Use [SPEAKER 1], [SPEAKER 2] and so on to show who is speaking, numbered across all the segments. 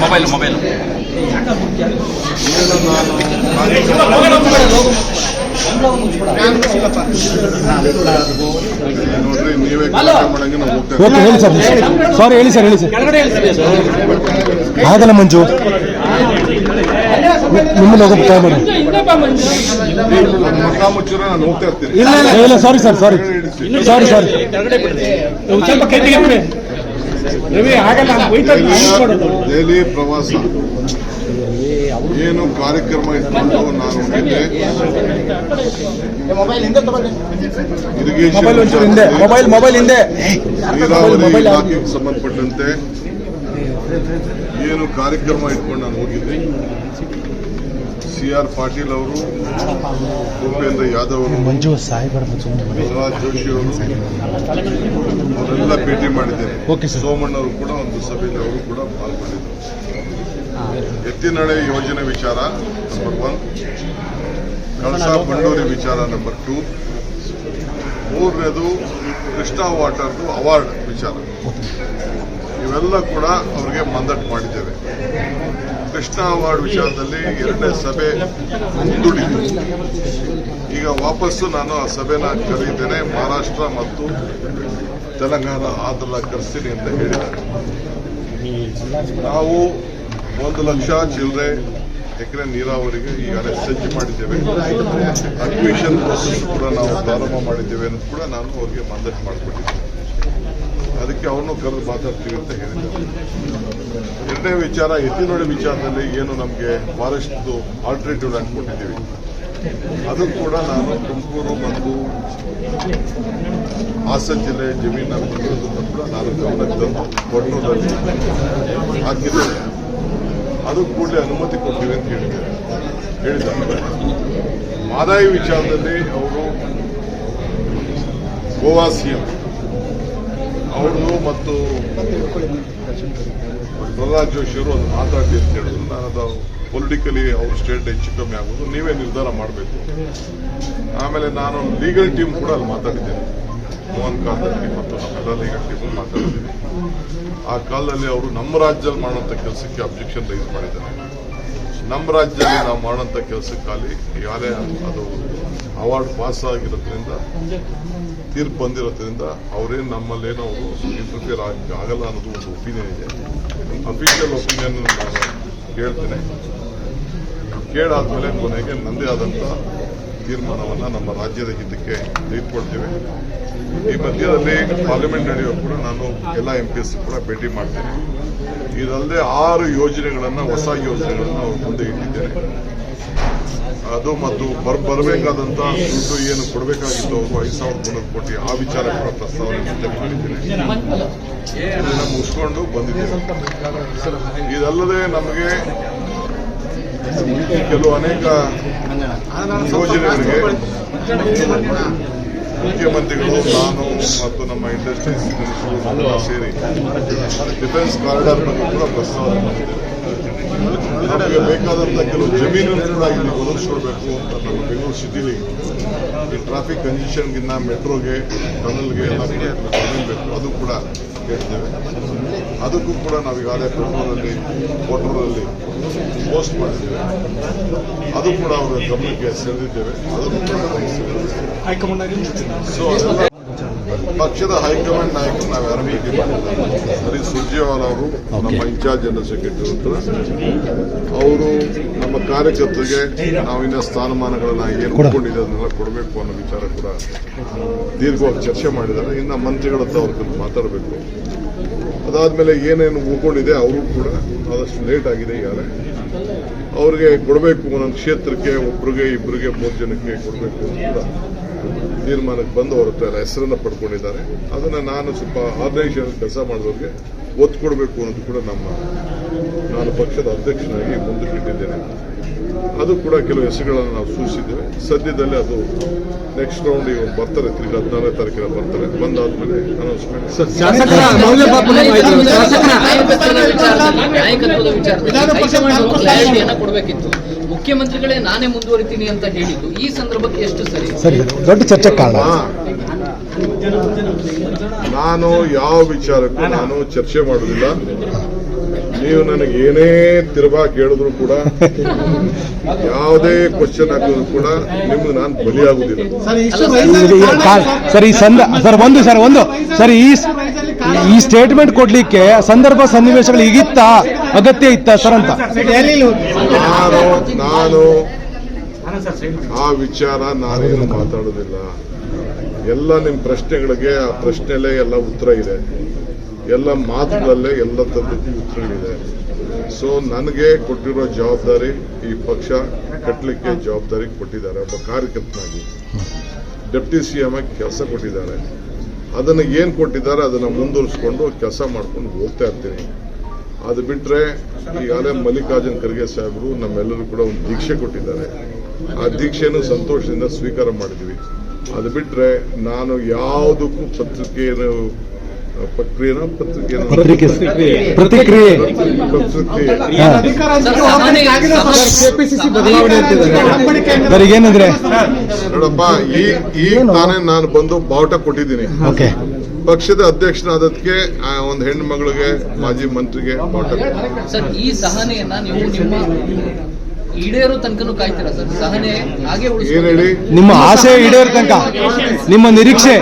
[SPEAKER 1] Mobile
[SPEAKER 2] ನೋಡ್ರಿ, ನೀವೇ ಮಾಡಂಗೆ ನಾವು ಹೋಗ್ತೇವೆ.
[SPEAKER 3] ಓಕೆ, ಹೇಳಿ ಸರ್. ಸಾರಿ, ಹೇಳಿ ಸರ್. ಆಗಲ್ಲ ಮಂಜು, ನಿಮ್ಮನ್ನ ಹೋಗೋ ಟ್ರೈ ಮಾಡಿ.
[SPEAKER 2] ಮಕ್ಕ ಮುಚ್ಚಿರ ನಾನು ಹೋಗ್ತಾ ಇರ್ತೀನಿ.
[SPEAKER 3] ಇಲ್ಲ, ಸಾರಿ ಸರ್, ಸಾರಿ.
[SPEAKER 2] ದೆಹಲಿ ಪ್ರವಾಸ ಏನು ಕಾರ್ಯಕ್ರಮ ಇಟ್ಕೊಂಡು ನಾನು ಹೋಗಿದ್ದೆ. ಇರಿಗೇಷನ್ ನೀರಾವರಿ ಇಲಾಖೆಗೆ ಸಂಬಂಧಪಟ್ಟಂತೆ ಏನು ಕಾರ್ಯಕ್ರಮ ಇಟ್ಕೊಂಡು ನಾನು ಹೋಗಿದ್ದೆ. CR ಪಾಟೀಲ್ ಅವರು, ಭೂಪೇಂದ್ರ ಯಾದವ್ ಅವರು, ಪ್ರಹ್ಲಾದ್ ಜೋಶಿ ಅವರು ಅವರೆಲ್ಲ ಭೇಟಿ ಮಾಡಿದ್ದೇನೆ. ಸೋಮಣ್ಣ ಅವರು ಕೂಡ ಒಂದು ಸಭೆಯಲ್ಲಿ ಅವರು ಕೂಡ ಪಾಲ್ಗೊಂಡಿದ್ದರು. ಎತ್ತಿನಹೊಳೆ ಯೋಜನೆ ವಿಚಾರ ನಂಬರ್ 1, ಕಳಸಾ ಬಂಡೂರಿ ವಿಚಾರ ನಂಬರ್ 2, ಮೂರನೇದು ಕೃಷ್ಣಾ ವಾಟರ್ದು ಅವಾರ್ಡ್ ವಿಚಾರ. ಇವೆಲ್ಲ ಕೂಡ ಅವರಿಗೆ ಮಂದಟ್ಟು ಮಾಡಿದ್ದೇವೆ. ಕೃಷ್ಣಾ ಅವಾರ್ಡ್ ವಿಚಾರದಲ್ಲಿ 2ನೇ ಸಭೆ ಮುಂದೂಡಿದೆ. ಈಗ ವಾಪಸ್ಸು ನಾನು ಆ ಸಭೆನ ಕರೆದಿದ್ದೇನೆ. ಮಹಾರಾಷ್ಟ್ರ ಮತ್ತು ತೆಲಂಗಾಣ ಆಂಧ್ರ ಕರೆಸ್ತೀನಿ ಅಂತ ಹೇಳಿದ್ದಾರೆ. ನಾವು 1 ಲಕ್ಷ ಚಿಲ್ಲರೆ ಎಕರೆ ನೀರಾವರಿಗೆ ಈಗಾಗಲೇ ಸಜ್ಜು ಮಾಡಿದ್ದೇವೆ. ಅಕ್ವಿಷನ್ ಪ್ರೋಸೆಸ್ ಕೂಡ ನಾವು ಪ್ರಾರಂಭ ಮಾಡಿದ್ದೇವೆ ಅನ್ನೋದು ಕೂಡ ನಾನು ಅವರಿಗೆ ಮಂದಟ್ಟು ಮಾಡಿಕೊಟ್ಟಿದ್ದೇನೆ. ಅದಕ್ಕೆ ಅವನು ಕರೆದು ಮಾತಾಡ್ತೀವಿ ಅಂತ ಹೇಳಿದ್ದಾರೆ. 2ನೇ ವಿಚಾರ, ಎತ್ತಿನಹೊಳೆ ವಿಚಾರದಲ್ಲಿ ಏನು ನಮಗೆ ಫಾರೆಸ್ಟ್ದು ಆಲ್ಟರ್ನೇಟಿವ್ ಲ್ಯಾಂಡ್ ಕೊಟ್ಟಿದ್ದೀವಿ, ಅದು ಕೂಡ ನಾನು ತುಮಕೂರು ಮತ್ತು ಹಾಸನ ಜಿಲ್ಲೆ ಜಮೀನನ್ನು ಕೊಟ್ಟಿರೋದನ್ನು ಕೂಡ ನಾನು ಗಮನಕ್ಕೆ ತಂದು ಕೊಟ್ಟೂರಲ್ಲಿ ಹಾಕಿದ್ದೇನೆ. ಅದು ಕೂಡಲೇ ಅನುಮತಿ ಕೊಡ್ತೀವಿ ಅಂತ ಹೇಳಿದ್ದಾರೆ. ಮಾದಾಯಿ ವಿಚಾರದಲ್ಲಿ ಅವರು ಗೋವಾ ಸಿಎಂ ಅವ್ರದ್ದು ಮತ್ತು ಪ್ರಹ್ಲಾದ್ ಜೋಶಿ ಅವರು ಅದು ಮಾತಾಡಿ ಅಂತ ಹೇಳಿದ್ರು. ನಾನು ಅದು ಪೊಲಿಟಿಕಲಿ ಅವ್ರ ಸ್ಟೇಟ್ ಹೆಚ್ಚು ಕಮ್ಮಿ ಆಗೋದು, ನೀವೇ ನಿರ್ಧಾರ ಮಾಡಬೇಕು. ಆಮೇಲೆ ನಾನು ಲೀಗಲ್ ಟೀಮ್ ಕೂಡ ಅಲ್ಲಿ ಮಾತಾಡಿದ್ದೇನೆ. ಮೋಹನ್ ಕಾಲದಲ್ಲಿ ಮತ್ತು ನಮ್ಮೆಲ್ಲ ಲೀಗಲ್ ಟೀಮ್ ಮಾತಾಡಿದ್ದೀನಿ. ಆ ಕಾಲದಲ್ಲಿ ಅವರು ನಮ್ಮ ರಾಜ್ಯದಲ್ಲಿ ಮಾಡುವಂಥ ಕೆಲಸಕ್ಕೆ ಅಬ್ಜೆಕ್ಷನ್ ರೈಸ್ ಮಾಡಿದ್ದಾರೆ. ನಮ್ಮ ರಾಜ್ಯದಲ್ಲಿ ನಾವು ಮಾಡುವಂಥ ಕೆಲಸಕ್ಕಾಗಿ ಈಗಾಗಲೇ ಅದು ಅವಾರ್ಡ್ ಪಾಸ್ ಆಗಿರೋದ್ರಿಂದ, ತೀರ್ಪು ಬಂದಿರೋದ್ರಿಂದ ಅವರೇನು ನಮ್ಮಲ್ಲೇನೋ ಅವರು ಇಂಟರ್ಫಿಯರ್ ಆಗಲ್ಲ ಅನ್ನೋದು ಒಂದು ಒಪಿನಿಯನ್ ಇದೆ. ಅಫಿಷಿಯಲ್ ಒಪಿನಿಯನ್ ನಾನು ಕೇಳ್ತೇನೆ. ಕೇಳಾದ್ಮೇಲೆ ಕೊನೆಗೆ ನನ್ನದೇ ಆದಂಥ ತೀರ್ಮಾನವನ್ನು ನಮ್ಮ ರಾಜ್ಯದ ಹಿತಕ್ಕೆ ತೆಗೆದುಕೊಳ್ತೇವೆ. ಈ ಮಧ್ಯದಲ್ಲಿ ಪಾರ್ಲಿಮೆಂಟ್ ನಡೆಯುವ ಕೂಡ ನಾನು ಎಲ್ಲ MPs ಕೂಡ ಭೇಟಿ ಮಾಡ್ತೇನೆ. ಇದಲ್ಲದೆ 6 ಯೋಜನೆಗಳನ್ನು, ಹೊಸ ಯೋಜನೆಗಳನ್ನು ಅವ್ರ ಮುಂದೆ ಇಟ್ಟಿದ್ದೇನೆ. ಅದು ಮತ್ತು ಬರಬೇಕಾದಂಥ ದುಡ್ಡು ಏನು ಕೊಡಬೇಕಾಗಿತ್ತು ಅವರು 5,300 ಕೋಟಿ, ಆ ವಿಚಾರ ಕೂಡ ಪ್ರಸ್ತಾವನೆ ಮುಂದೆ ಮಾಡಿದ್ದೇನೆ. ಇದನ್ನು ಮುಗಿಸ್ಕೊಂಡು ಬಂದಿದ್ದೇನೆ. ಇದಲ್ಲದೆ ನಮಗೆ ಕೆಲವು ಅನೇಕ ಯೋಜನೆಗಳಿಗೆ ಮುಖ್ಯಮಂತ್ರಿಗಳು, ನಾನು ಮತ್ತು ನಮ್ಮ ಇಂಡಸ್ಟ್ರೀಸ್ ಮಿನಿಸ್ಟರ್ ಸೇರಿ ಡಿಫೆನ್ಸ್ ಕಾರಿಡಾರ್ ಬಗ್ಗೆ ಕೂಡ ಪ್ರಸ್ತಾವನೆ ಮಾಡಿದ್ದೇವೆ. ನಮಗೆ ಬೇಕಾದಂಥ ಕೆಲವು ಜಮೀನನ್ನು ಕೂಡ ಇಲ್ಲಿ ಒದಗಿಸ್ಕೊಡ್ಬೇಕು ಅಂತ ನಮ್ಮ ಬೆಂಗಳೂರು ಸಿಟಿಲಿ ಈ ಟ್ರಾಫಿಕ್ ಕಂಜೆಷನ್ಗಿನ್ನ ಮೆಟ್ರೋಗೆ, ಟನಲ್ಗೆ ಎಲ್ಲ ಜಮೀನು ಬೇಕು. ಅದು ಕೂಡ ಕೇಳ್ತೇವೆ. ಅದಕ್ಕೂ ಕೂಡ ನಾವು ಈಗಾಗಲೇ ಕೋಟೂರಲ್ಲಿ ಪೋಸ್ಟ್ ಮಾಡಿದ್ದೇವೆ. ಅದು ಕೂಡ ಅವರ ಗಮನಕ್ಕೆ ಸೆಳೆದಿದ್ದೇವೆ. ಅದನ್ನು ಕೂಡ ಸೊ ಪಕ್ಷದ ಹೈಕಮಾಂಡ್ ನಾಯಕರು ನಾವು ಯಾರು ಭೇಟಿ ಮಾಡಿದ್ದಾರೆ. ಹರೀಶ್ ಸುರ್ಜೇವಾಲಾ ಅವರು ನಮ್ಮ ಇನ್ಚಾರ್ಜ್ ಜನರಲ್ ಸೆಕ್ರೆಟರಿ ಹತ್ರ ಅವರು ನಮ್ಮ ಕಾರ್ಯಕರ್ತರಿಗೆ ನಾವಿನ್ನ ಸ್ಥಾನಮಾನಗಳನ್ನ ಏನು ಒಪ್ಕೊಂಡಿದೆ ಅದನ್ನೆಲ್ಲ ಕೊಡಬೇಕು ಅನ್ನೋ ವಿಚಾರ ಕೂಡ ದೀರ್ಘವಾಗಿ ಚರ್ಚೆ ಮಾಡಿದ್ದಾರೆ. ಇನ್ನು ಮಂತ್ರಿಗಳ ಹತ್ರ ಅವ್ರ ಜೊತೆ ಮಾತಾಡಬೇಕು. ಅದಾದ್ಮೇಲೆ ಏನೇನು ಉಳ್ಕೊಂಡಿದೆ ಅವರು ಕೂಡ ಆದಷ್ಟು ಲೇಟ್ ಆಗಿದೆ. ಈಗಾಗಲೇ ಅವ್ರಿಗೆ ಕೊಡಬೇಕು, ಒಂದೊಂದು ಕ್ಷೇತ್ರಕ್ಕೆ ಒಬ್ಬರಿಗೆ, ಇಬ್ಬರಿಗೆ, 3 ಜನಕ್ಕೆ ಕೊಡಬೇಕು ಅಂತ ಕೂಡ ತೀರ್ಮಾನಕ್ಕೆ ಬಂದು ಅವ್ರ ಹತ್ರ ಹೆಸರನ್ನು ಪಡ್ಕೊಂಡಿದ್ದಾರೆ. ಅದನ್ನು ನಾನು ಸ್ವಲ್ಪ ಆರ್ಗನೈಸೇಷನ್ ಕೆಲಸ ಮಾಡಿದವ್ರಿಗೆ ಒತ್ತು ಕೊಡಬೇಕು ಅನ್ನೋದು ಕೂಡ ನಾನು ಪಕ್ಷದ ಅಧ್ಯಕ್ಷನಾಗಿ ಮುಂದಕ್ಕಿಟ್ಟಿದ್ದೇನೆ. ಅದು ಕೂಡ ಕೆಲವು ಹೆಸರುಗಳನ್ನು ನಾವು ಸೂಚಿಸಿದ್ದೇವೆ. ಸದ್ಯದಲ್ಲೇ ಅದು ನೆಕ್ಸ್ಟ್ ರೌಂಡ್ ಈಗ ಬರ್ತಾರೆ, 14ನೇ ತಾರೀಕಿನ ಬರ್ತಾರೆ. ಬಂದಾದ್ಮೇಲೆ ಅನೌನ್ಸ್ಮೆಂಟ್.
[SPEAKER 4] ಮುಖ್ಯಮಂತ್ರಿಗಳೇ ನಾನೇ ಮುಂದುವರಿತೀನಿ ಅಂತ ಹೇಳಿದ್ದು ಈ ಸಂದರ್ಭಕ್ಕೆ ಎಷ್ಟು ಸರಿ?
[SPEAKER 3] ದೊಡ್ಡ ಚರ್ಚೆ ಕಾರಣ.
[SPEAKER 2] ನಾನು ಯಾವ ವಿಚಾರಕ್ಕೂ ನಾನು ಚರ್ಚೆ ಮಾಡುವುದಿಲ್ಲ. ನೀವು ನನಗೆ ಏನೇ ತಿರುಬಾ ಕೇಳಿದ್ರು ಕೂಡ, ಯಾವುದೇ ಕ್ವಶನ್ ಹಾಕಿದ್ರು ಕೂಡ ನಿಮ್ಗೆ ನಾನು ಬಲಿಯಾಗುದಿಲ್ಲ.
[SPEAKER 3] ಸರ್ ಈ ಸರ್ ಈ ಸ್ಟೇಟ್ಮೆಂಟ್ ಕೊಡ್ಲಿಕ್ಕೆ ಸಂದರ್ಭ ಸನ್ನಿವೇಶಗಳು ಈಗಿತ್ತ ಅಗತ್ಯ ಇತ್ತ ಸರ್ ಅಂತ
[SPEAKER 2] ನಾನು ಆ ವಿಚಾರ ನಾನೇನು ಮಾತಾಡೋದಿಲ್ಲ. ಎಲ್ಲ ನಿಮ್ಮ ಪ್ರಶ್ನೆಗಳಿಗೆ ಆ ಪ್ರಶ್ನೆಲೇ ಎಲ್ಲ ಉತ್ತರ ಇದೆ, ಎಲ್ಲ ಮಾತುಗಳಲ್ಲೇ ಎಲ್ಲ ತರದ್ದು ಉತ್ತರಗಳಿದೆ. ಸೊ ನನಗೆ ಕೊಟ್ಟಿರೋ ಜವಾಬ್ದಾರಿ ಈ ಪಕ್ಷ ಕಟ್ಟಲಿಕ್ಕೆ ಜವಾಬ್ದಾರಿ ಕೊಟ್ಟಿದ್ದಾರೆ. ಒಬ್ಬ ಕಾರ್ಯಕರ್ತನಾಗಿ ಡೆಪ್ಟಿ ಸಿಎಂ ಆಗಿ ಕೆಲಸ ಕೊಟ್ಟಿದ್ದಾರೆ. ಅದನ್ನು ಏನು ಕೊಟ್ಟಿದ್ದಾರೆ ಅದನ್ನು ಮುಂದುವರಿಸ್ಕೊಂಡು ಕೆಲಸ ಮಾಡ್ಕೊಂಡು ಹೋಗ್ತಾ ಇರ್ತೀನಿ. ಅದು ಬಿಟ್ಟರೆ ಈಗಾಗಲೇ ಮಲ್ಲಿಕಾರ್ಜುನ್ ಖರ್ಗೆ ಸಾಹೇಬರು ನಮ್ಮೆಲ್ಲರೂ ಕೂಡ ಒಂದು ದೀಕ್ಷೆ ಕೊಟ್ಟಿದ್ದಾರೆ. ಆ ದೀಕ್ಷೆಯನ್ನು ಸಂತೋಷದಿಂದ ಸ್ವೀಕಾರ ಮಾಡಿದ್ವಿ. ಅದು ಬಿಟ್ಟರೆ ನಾನು ಯಾವುದಕ್ಕೂ
[SPEAKER 3] ಪ್ರತಿಕ್ರಿಯೆ ಏನಂದ್ರೆ
[SPEAKER 2] ನೋಡಪ್ಪ, ಈಗ ತಾನೇ ನಾನು ಬಂದು ಬಾವುಟ ಕೊಟ್ಟಿದ್ದೀನಿ. ಪಕ್ಷದ ಅಧ್ಯಕ್ಷನಾದಕ್ಕೆ ಒಂದು ಹೆಣ್ಣು ಮಗಳಿಗೆ, ಮಾಜಿ ಮಂತ್ರಿಗೆ ಬಾವುಟ.
[SPEAKER 4] ಸರ್, ಈ ಸಹನೆಯನ್ನ ನೀವು ನಿಮ್ಮ ಈಡೇರೋ ತನಕನೂ ಕಾಯ್ತೀರಾ ಸರ್? ಸಹನೆ ಹಾಗೆ
[SPEAKER 2] ಏನ್ ಹೇಳಿ,
[SPEAKER 3] ನಿಮ್ಮ ಆಸೆ ಈಡೇರೋ ತನಕ ನಿಮ್ಮ ನಿರೀಕ್ಷೆ.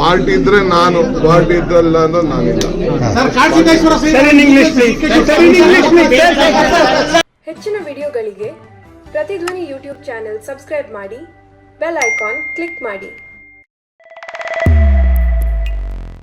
[SPEAKER 2] ಪಾರ್ಟಿ ಇದ್ರೆ ನಾನು, ಪಾರ್ಟಿ ಇದ್ರಲ್ಲ ಅಂದ್ರೆ ನಾನಿಲ್ಲ.
[SPEAKER 5] ಹೆಚ್ಚಿನ ವಿಡಿಯೋಗಳಿಗೆ ಪ್ರತಿಧ್ವನಿ ಯೂಟ್ಯೂಬ್ ಚಾನೆಲ್ ಸಬ್ಸ್ಕ್ರೈಬ್ ಮಾಡಿ, ಬೆಲ್ ಐಕಾನ್ ಕ್ಲಿಕ್ ಮಾಡಿ.